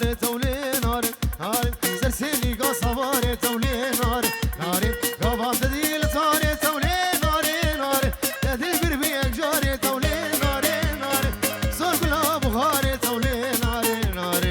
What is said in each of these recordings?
سواره تولی نار نار سرسیلی گا سواره تولی نار نار گاوام ددیل تاره تولی نار نار ددیل بر بیگ جاره تولی نار نار سر گلا بخاره تولی نار نار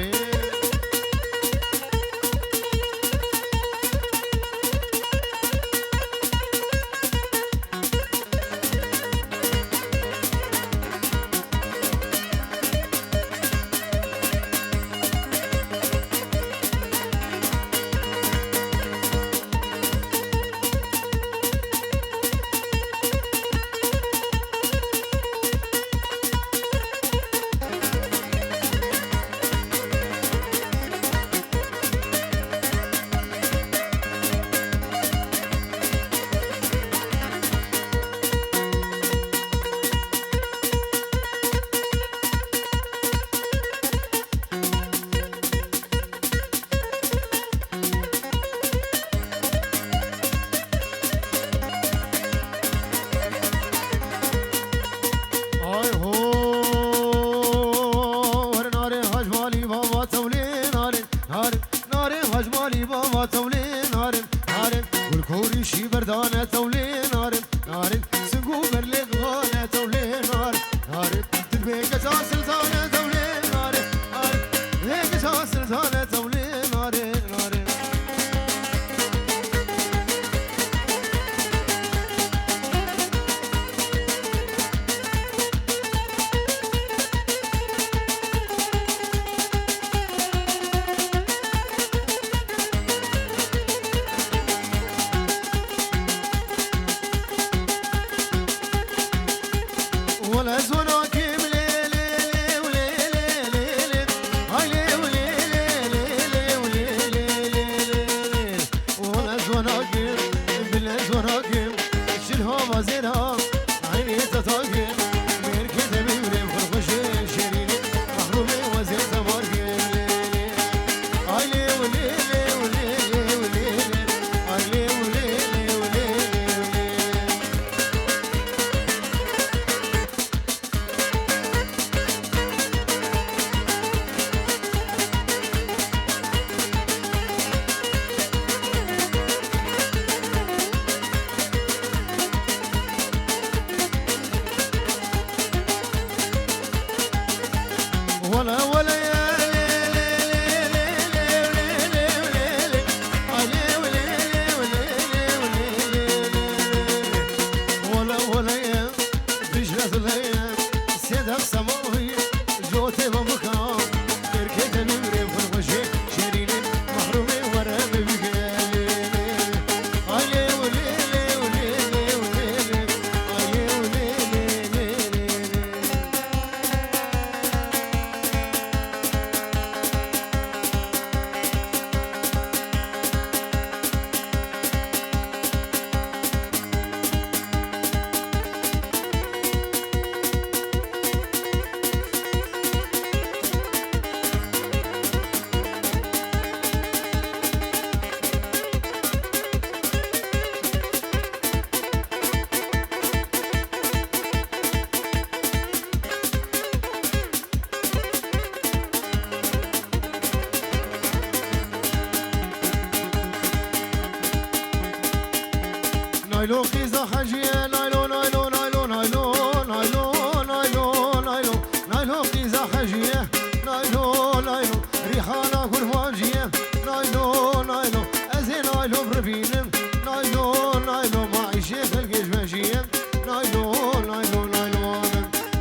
نايلو خيزة حاجية نايلو نايلو نايلو نايلو نايلو نايلو نايلو نايلو خيزة حاجية نايلو نايلو ريحانة كرفاجية نايلو نايلو أزي نايلو برفينم نايلو نايلو معيشة خلقش ماشية نايلو نايلو نايلو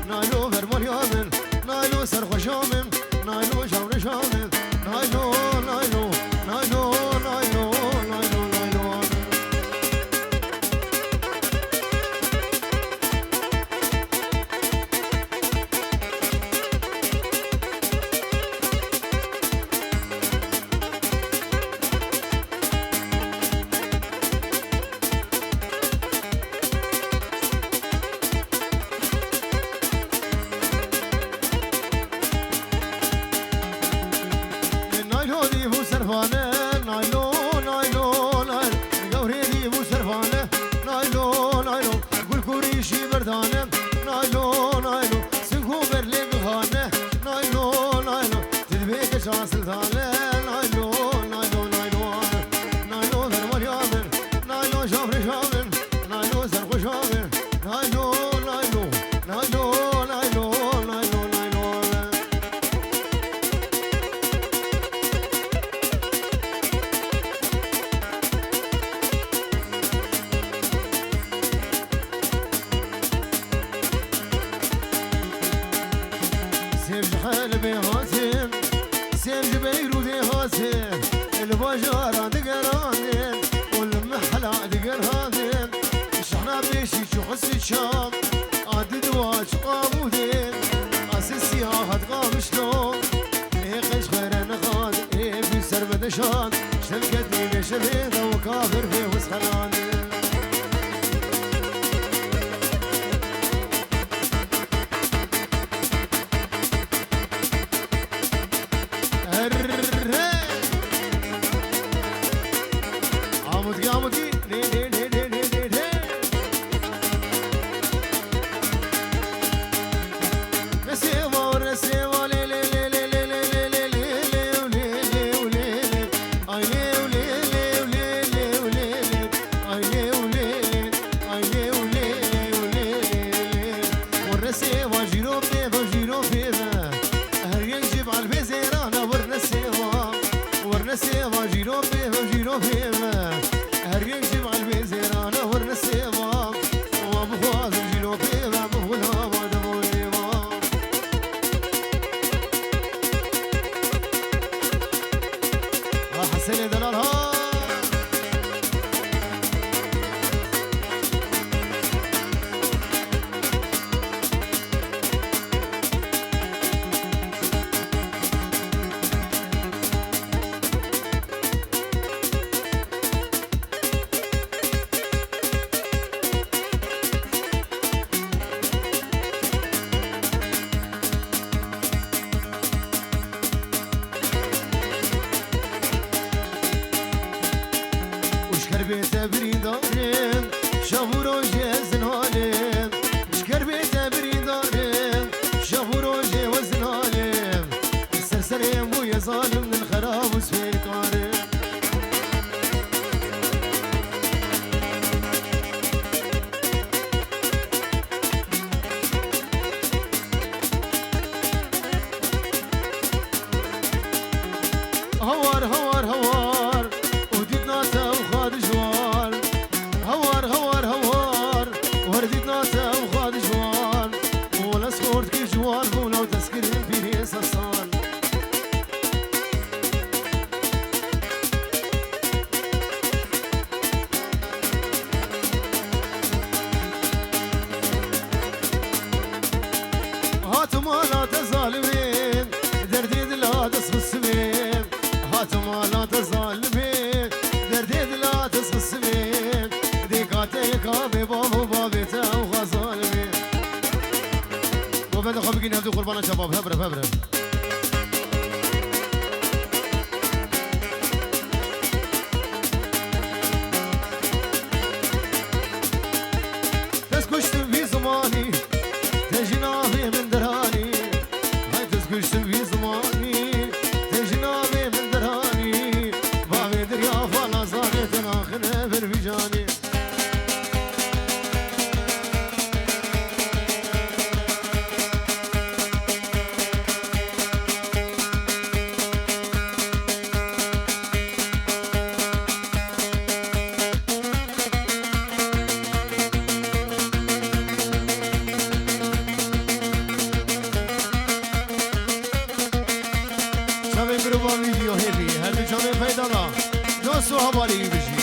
نايلو فرمال يامن نايلو سرخوش يامن نايلو شاور شامن نايلو نايلو نايلو نايلو نايلو نايلو شان شلقتني بشبيبه وكافر في وسخنان عمودي عمودي لي لي لي لي لي لي لي نسيبه ونسيبه لي لي لي لي لي لي لي لي ورنسيبه جيرو بيبه جيرو بيبه هرين جيب على البيزيرانه ورنسيبه وابغاز جيرو بيبه مهولها ودموليبه حسني دلالها بيته بريدارم شابورو جزن هالم شكر بيته بريدارم شابورو جزن هالم سرسرم ويا ظالم من الخراب وسفير كارم هوار هوار هوار وديت ناسا وخاد جوار هوار هوار هوار ورديت ناسا وخاد جوار ولا سخورت كي جوار ولا تسكر بيري سصان هاتم لا تظالمين دردي لا تسخسمين هاتم لا تظالمين دردي لا تسخسمين ديكاتي كابي بابو بابي تاو غزالمين وبعد خبقين هبدو قربانا شباب هبرب هبرب تسكشتم في زماني تجنابي من دراني هاي تسكشتم في زماني تجنابي من دراني بابي دريا فلا زاني تناخنا بربجاني گروه ویدیو هیوی هلی جامعه پیدا را دوست و حوالی بشی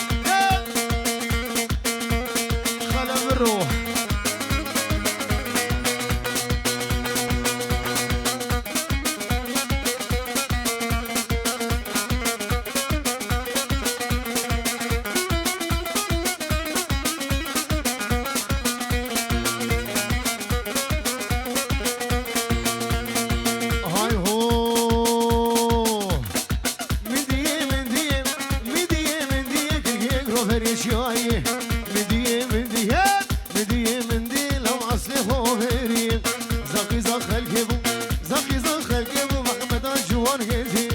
خلم روح شوية مدية مدية مدية مندي لو عصلي هوهري زقي زق الكبو زقي زق الكبو محمد الجوان هزي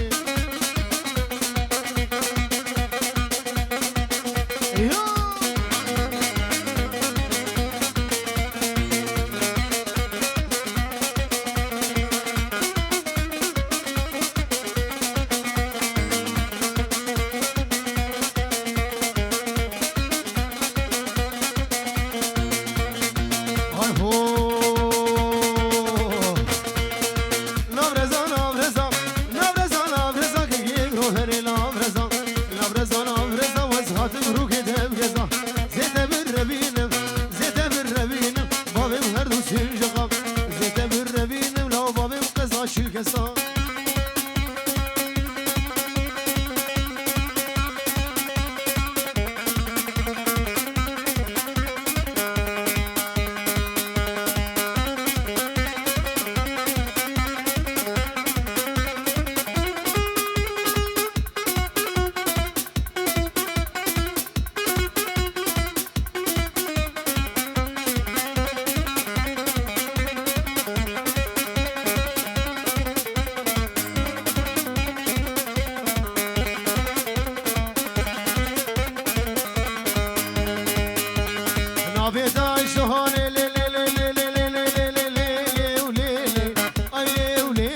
بابي داعش هوني لي لي لي لي لي لي لي لي لي لي ولي لي اي لي ولي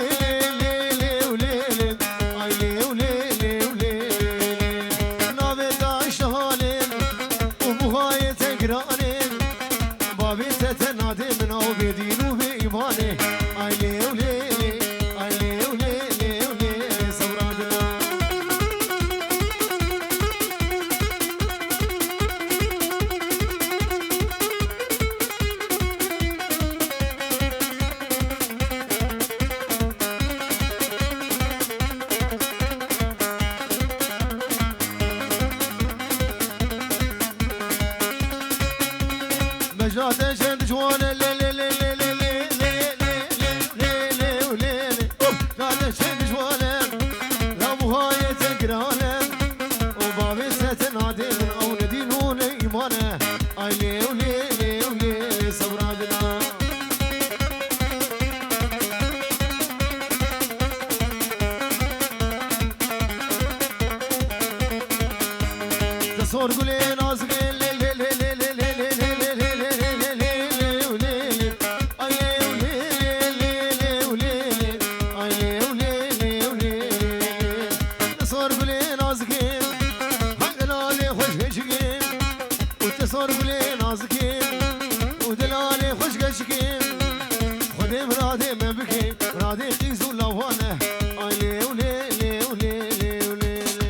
لي لي ولي لي اي لي ولي لي ولي نابي داعش هوني وبهاي تقراني بابي تتنادي من او بدين وبإيماني اي لي ولي لي اي لي ولي لي ولي صورادنا مجرد جند جوان لي لي لي لي لي لي لي لي لي ولي لي جاد جند جوان لا بهاي تقرانه وبابي ستنادي من او ندينون ايمانه اي لي ولي لي ولي صورادنا تصور قولي نازقي لي لي لي لي لي لي لي لي لي لي لي لي لي ولي لي اي لي ولي لي لي ولي لي اي لي ولي لي ولي تصور قولي نازقي هدلالي خوش كشكي وتصور قولي نازقي ودلالي خوش كشكي خدي مرادي ما بكي مرادي خيزو لوانه اي لي ولي لي ولي لي ولي لي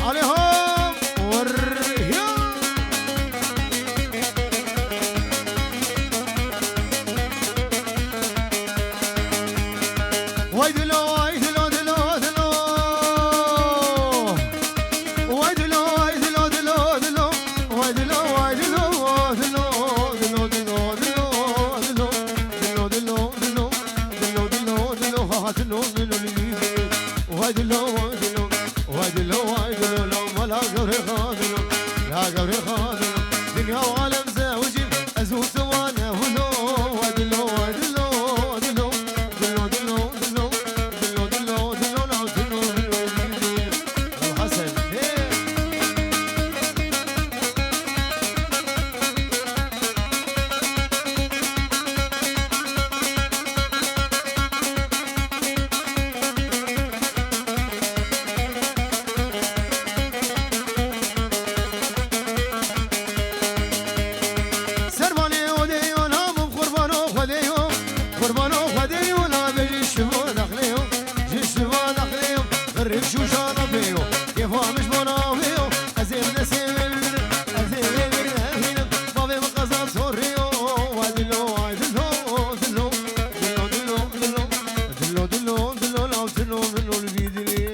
عليهم وريا ويدلو ويدلو دلو دلو ويدلو ويدلو دلو دلو ويدلو ويدلو دلو دلو دلو دلو دلو دلو دلو دلو دلو دلو دلو هاتلو دلو ويدلو ويدلو ويدلو ويدلو لو ولا قبري خاذلو لا قبري خاذلو دنيا وعالم زوجي ازوج سوانا ولو ويدلو ويدلو دلو دلو دلو دلو دلو دلو دلو لو دلو دلو حسن سرباني وديو نام قربانو خديو قربانو خديو لا بيجي شبو دخليو جي شبو دخليو غريب شو شانا بيو كيفو مش مناويو ازيم نسيم ازيم هنا بابي مقصد سوريو وادلو وادلو دلو دلو دلو دلو دلو دلو دلو لو دلو دلو الفيدلي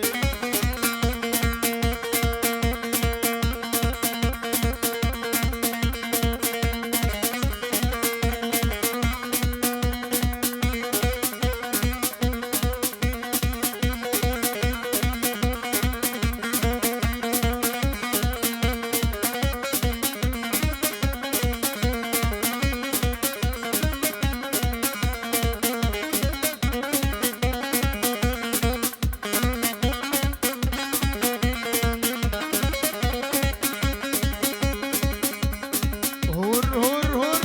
هور هور هور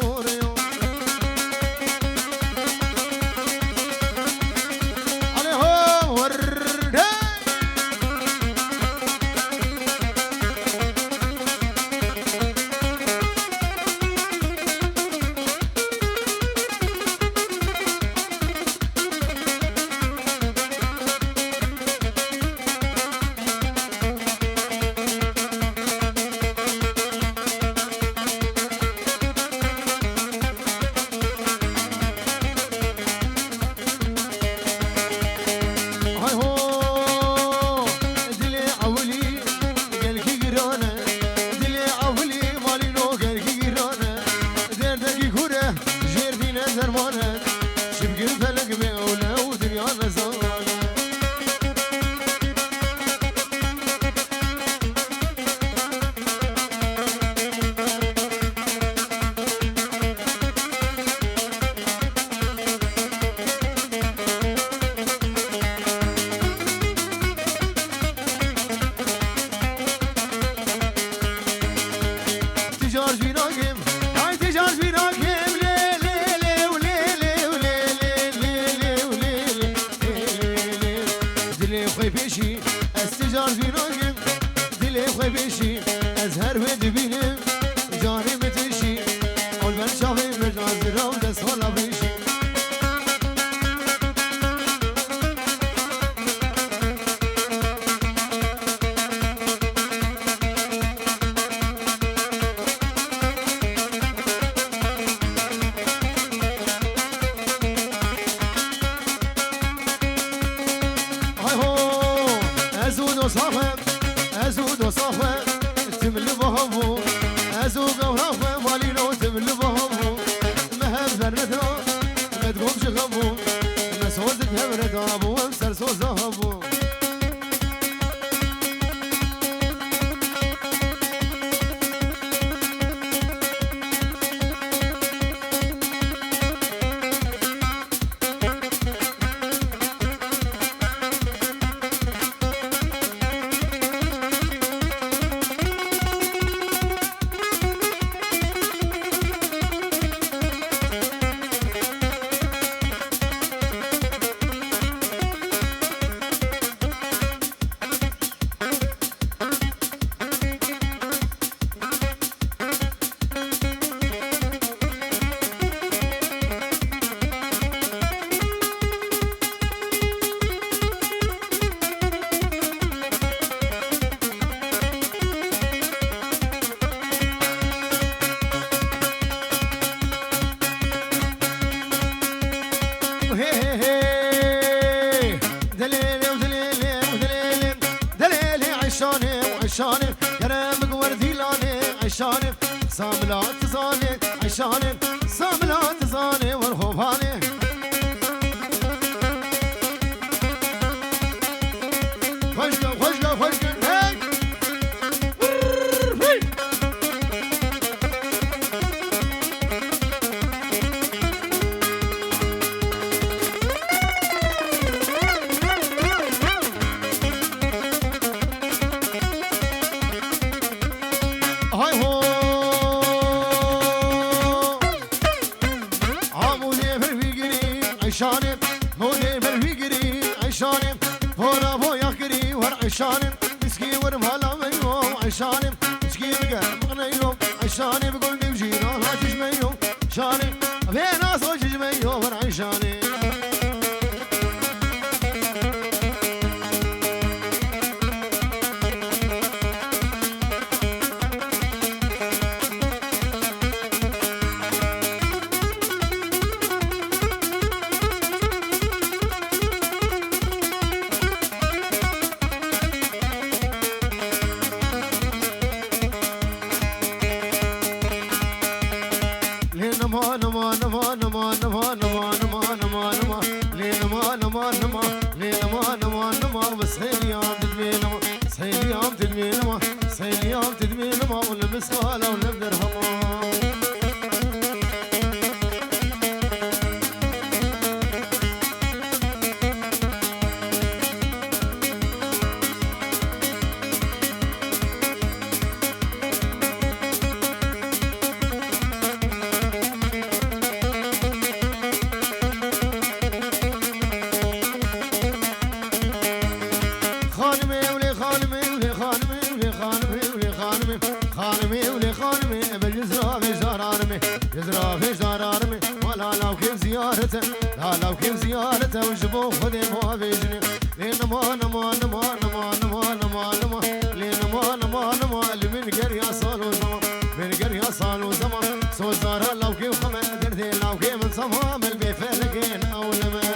سوريو عليهم ورد عشاني كرامك وردي لاني عشاني صاملات زاني عشاني صاملات زاني ورهوباني خشقة خشقة خشقة عشاني مولي بالفقري عشاني هورا بويا كري ور عشاني مسكي ورمهلا ميوم عشاني مسكي بقى مغنيوم عشاني بقول نمجينا لا تجميوم شاني بينا صوت تجميوم ور عشاني زارارمي ولا لو كيف زيارته لا لو كيف زيارته وجبو خدي ما بيجني لين ما نما نما نما نما نما نما لين ما نما نما من قرية صالو زمان من قرية صالو زمان سو زارا لو كيف خما دردي لو كيف من صمام البيفلقين أولما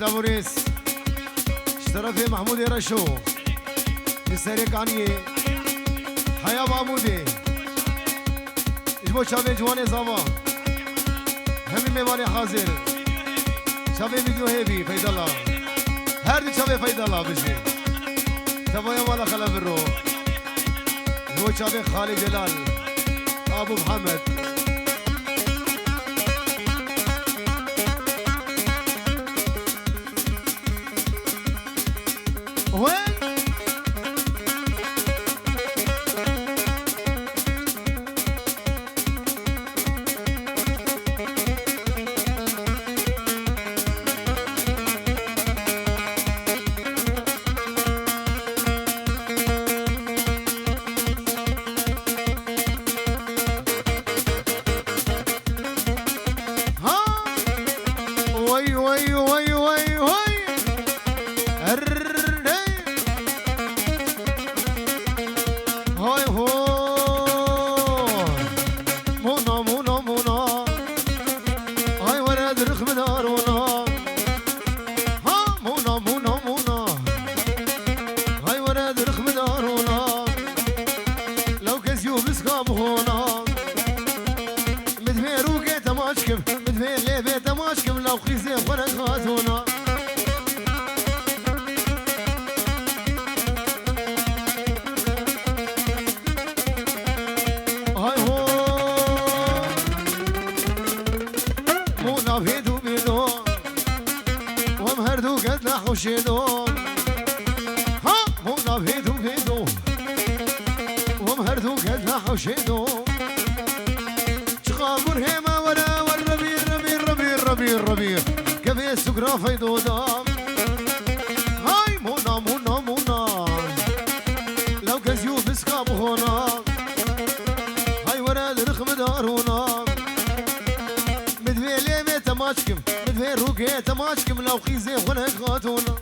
لابوريس اشترى في محمود يرشو يسرق عني حياة محمودي اجبو شابي جواني زاما همي ميواني حاضر شابي فيديو هيبي فايد الله هر دي شابي فايد الله بشي تبايا والا خلا برو هو شابي خالي جلال ابو محمد هردو قد حوشيدو ها مونا فيدو فيدو وهم هردو قد حوشيدو شغابور هيما ولا والربيع ربيع ربيع ربيع ربيع كفي السكرة فيدو دام هاي مونا مونا مونا لو كزيو بسكاب هنا هاي ورا درخم دارونا مدفيلي ميتا ماشكم مدفي روكيتا ماشكم لو خيزي خنك غاتونا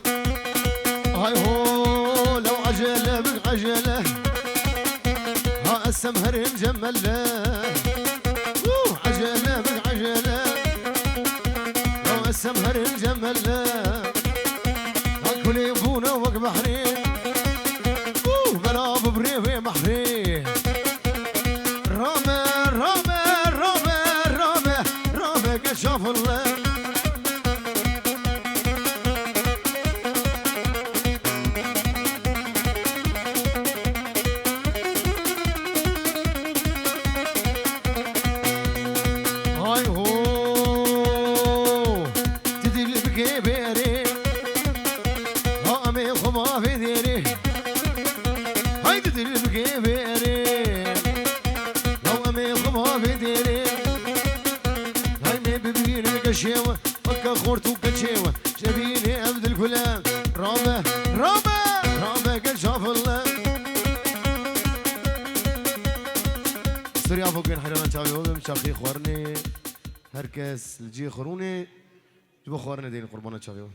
هاي هو لو عجلة بك عجلة ها السمهر مجملة عجلة بك عجلة لو السمهر مجملة هاكل يبونا وك بحرين بلا ببريفي محرين رامي رامي رامي رامي رامي قد شاف الله هاي هو تدل بكي بيري ها امي خما في ديري هاي تدل بكي بيري لو امي خما في ديري هاي مي ببيني كشيوة فكا خورتو كشيوة شبيني عبد الكلام رامي رامي رامي قد شاف الله سوريا فوقين حيران شاوي مشاقي خوارني هركس الجي خروني جبو خوارني دين قربانة شاوي